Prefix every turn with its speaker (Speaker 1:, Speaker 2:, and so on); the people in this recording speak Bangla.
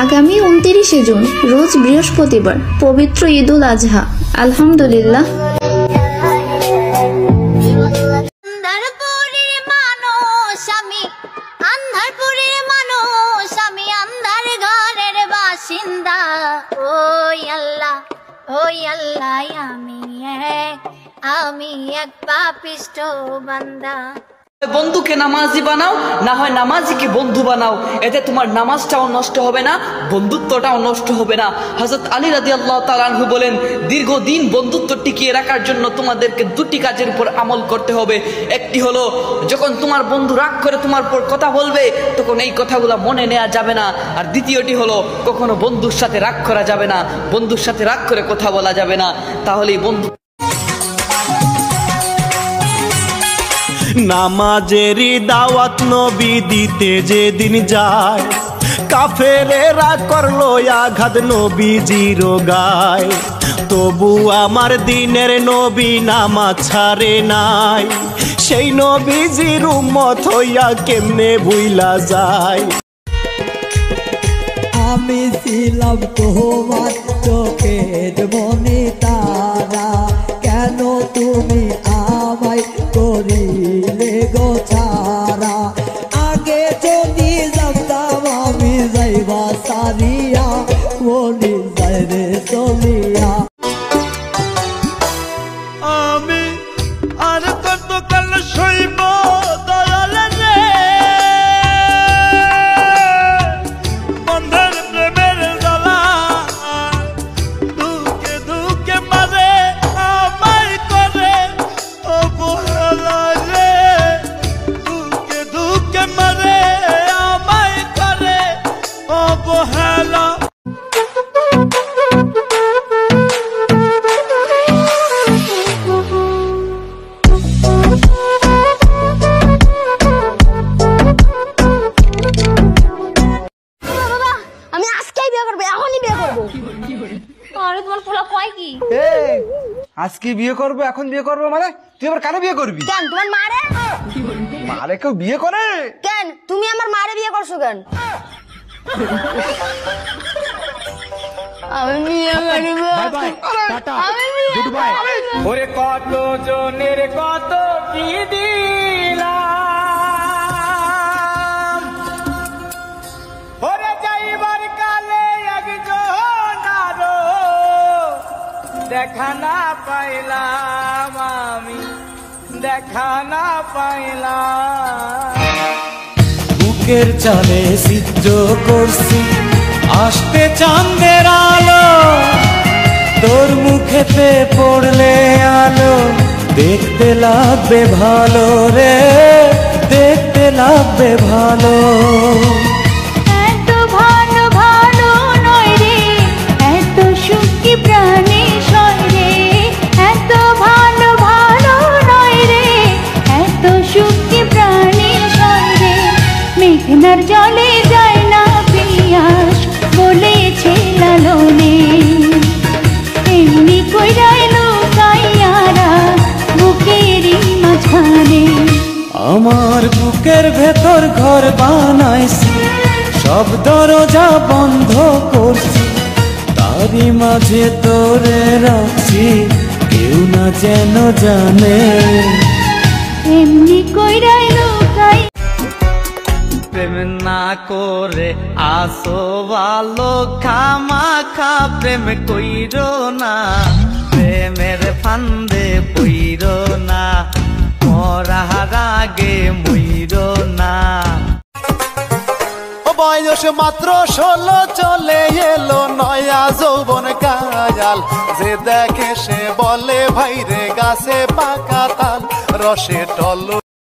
Speaker 1: আগামী 29শে জুন রোজ বৃহস্পতিবার পবিত্র ঈদুল আজহা। আলহামদুলিল্লাহ।
Speaker 2: আমি এক পাপিষ্ঠ বান্দা।
Speaker 3: বন্ধুকে নামাজি বানাও, না হয় নামাজিকে বন্ধু বানাও, এতে তোমার নামাজটাও নষ্ট হবে না, বন্ধুত্বটাও নষ্ট হবে না। হযরত আলী রাদিয়াল্লাহু তাআলা আনহু বলেন, দীর্ঘদিন বন্ধুত্ব টিকিয়ে রাখার জন্য তোমাদেরকে দুটি কাজের উপর আমল করতে হবে। একটি হলো, যখন তোমার বন্ধু রাগ করে তোমার উপর কথা বলবে তখন এই কথাগুলো মনে নেওয়া যাবে না। আর দ্বিতীয়টি হলো, কখনো বন্ধুর সাথে রাগ করা যাবে না, বন্ধুর সাথে রাগ করে কথা বলা যাবে না, তাহলেই বন্ধু।
Speaker 4: নামাজেরই দাওয়াত নবী দিতে যেদিন যায়, কাফেরেরা করলো আঘাত নবীজির গায়। তবু আমার দিনের নবী নামাজ ছাড়ে নাই, সেই নবীজির উম্মত হইয়া কেমনে ভুইলা যায়।
Speaker 5: আমি ছিলাম তোমার চোখের মনে তারা, কেন তুমি আমায় করিলে গো ছাড়া। আগে যদি জানতাম আমি যাইবা সারিয়া, বলি যাই রে চলিয়া।
Speaker 4: আমি আর কতকাল সইব দয়াল রে, বন্ধের প্রেমের জ্বালা দুকে দুকে মারে আমায় করে অবহেলা রে, দুকে দুকে মারে আমায় করে অবহেলা।
Speaker 2: আমি আজকেই বিয়ে করবো, এখনই বিয়ে করবো। আরে তোমার পোলা কয় কি?
Speaker 6: আজকে বিয়ে করবো, এখন বিয়ে করবো মানে? তুই আবার কারে বিয়ে করবি?
Speaker 2: কেন তোমার মারে?
Speaker 6: মারে কেউ বিয়ে করে?
Speaker 2: কেন তুমি আমার মারে বিয়ে করছো কেন? আমি বিয়ে করিব।
Speaker 4: ওরে কত জনের কত কি দিলাম, ওরে যাইবার কালে একজন আরো দেখা না পাইলাম, আমি দেখা না পাইলাম। বুকের চালে সিদ্ধ করছি আসতে চাঁদের আলো, তোর মুখেতে পড়লে আলো দেখতে লাগবে ভালো রে, দেখতে লাগবে ভালো।
Speaker 7: এত ভালো ভালো নয় রে, এত সুখী প্রাণে সয় রে, এত ভালো ভালো নয় রে, এত সুখী প্রাণে সয় রে। মেঘনার জলে যায় না পিয়াস বলেছে লালনে, এমনি কইরাই লুকাইয়ারা বুকেরই মাঝখানে।
Speaker 4: আমার বুকের ভেতর ঘর বানাইছি, সব দরজা বন্ধ করছি, তারই মাঝে তোরে রাখছি, কেউ না যেন জানে।
Speaker 7: এমনি কইরাই লুকাই।
Speaker 4: প্রেম না করে আসো ভালো, খামাখা প্রেম কইরো না, প্রেমের ফান্দে পইরো না, মরার আগে মইরো না। বয়স মাত্র 16 চলে এলো নয়া যৌবন কায়াল, যে দেখে সে বলে ভাইরে গাছে পাকা তাল, রসে টল।